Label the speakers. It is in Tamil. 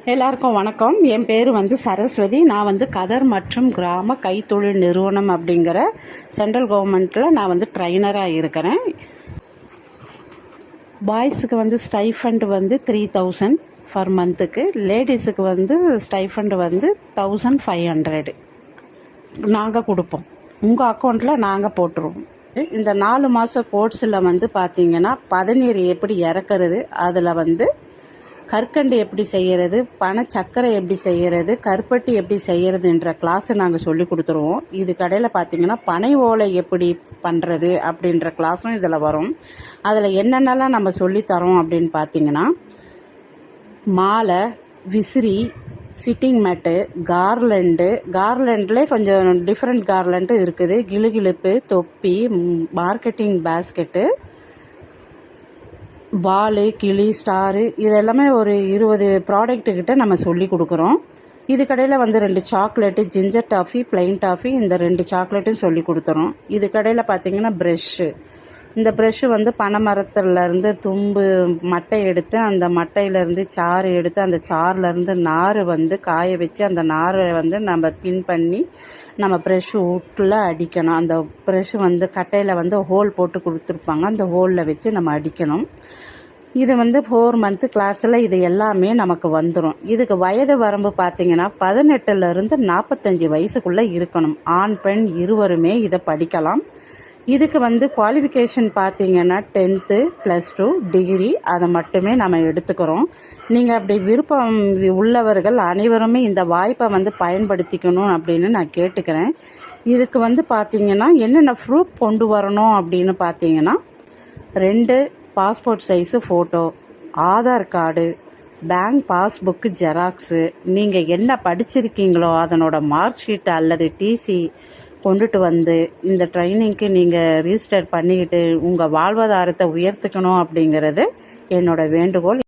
Speaker 1: எல்லாருக்கும் வணக்கம். என் பேர் சரஸ்வதி. நான் கதர் மற்றும் கிராம கைத்தொழில் நிறுவனம் அப்படிங்கிற சென்ட்ரல் கவர்மெண்ட்டில் நான் ட்ரைனராக இருக்கிறேன். பாய்ஸுக்கு ஸ்டைஃபண்ட் 3000 பர் மந்த்துக்கு, லேடிஸுக்கு ஸ்டைஃபண்ட் 1500 நாங்கள் கொடுப்போம். உங்கள் அக்கௌண்ட்டில் நாங்கள் போட்டுருவோம். இந்த 4 மாத கோர்ஸில் பார்த்தீங்கன்னா பதநீர் எப்படி இறக்கிறது, அதில் கற்கண்டு எப்படி செய்கிறது, பனை சக்கரை எப்படி செய்கிறது, கருப்பட்டி எப்படி செய்கிறதுன்ற கிளாஸை நாங்கள் சொல்லி கொடுத்துருவோம். இது கடையில் பார்த்திங்கன்னா பனை ஓலை எப்படி பண்ணுறது அப்படின்ற கிளாஸும் இதில் வரும். அதில் என்னென்னலாம் நம்ம சொல்லித்தரோம் அப்படின்னு பார்த்திங்கன்னா, மாலை, விசிறி, சிட்டிங் மேட்டு, கார்லண்டில் கொஞ்சம் டிஃப்ரெண்ட் கார்லண்டு இருக்குது, கிளுகிளுப்பு, தொப்பி, மார்க்கெட்டிங் பேஸ்கெட்டு, பாலு, கிளி, ஸ்டாரு, இதெல்லாமே ஒரு 20 ப்ராடக்ட்டுக்கிட்ட நம்ம சொல்லி கொடுக்குறோம். இது கடையில் 2 chocolate, ginger toffee, plain toffee, இந்த 2 சாக்லேட்டும் சொல்லி கொடுத்துறோம். இது கடையில் பார்த்திங்கன்னா ப்ரெஷ்ஷு, இந்த ப்ரெஷ்ஷு பனை மரத்துலேருந்து தும்பு மட்டை எடுத்து, அந்த மட்டையிலேருந்து சாறு எடுத்து, அந்த சாறுலேருந்து நார் காய வச்சு, அந்த நாரை நம்ம பின் பண்ணி நம்ம ப்ரெஷ்ஷு உட்டில் அடிக்கணும். அந்த ப்ரெஷ்ஷு கட்டையில் ஹோல் போட்டு கொடுத்துருப்பாங்க, அந்த ஹோலில் வச்சு நம்ம அடிக்கணும். இது 4 மந்த்து கிளாஸில் இது எல்லாமே நமக்கு வந்துடும். இதுக்கு வயது வரம்பு பார்த்திங்கன்னா 18லேருந்து 45 வயசுக்குள்ளே இருக்கணும். ஆண் பெண் இருவருமே இதை படிக்கலாம். இதுக்கு குவாலிஃபிகேஷன் பார்த்திங்கன்னா 10th +2 டிகிரி, அதை மட்டுமே நம்ம எடுத்துக்கிறோம். நீங்கள் அப்படி விருப்பம் உள்ளவர்கள் அனைவருமே இந்த வாய்ப்பை பயன்படுத்திக்கணும் அப்படின்னு நான் கேட்டுக்கிறேன். இதுக்கு பார்த்திங்கன்னா என்னென்ன ப்ரூஃப் கொண்டு வரணும் அப்படின்னு பார்த்திங்கன்னா, 2 passport size photo, Aadhaar card, bank passbook xerox, நீங்கள் என்ன படிச்சிருக்கீங்களோ அதனோட மார்க் ஷீட் அல்லது டிசி கொண்டுட்டு இந்த ட்ரைனிங்க்கு நீங்கள் ரிஜிஸ்டர் பண்ணிக்கிட்டு உங்கள் வாழ்வாதாரத்தை உயர்த்துக்கணும் அப்படிங்கிறது என்னோட வேண்டுகோள்.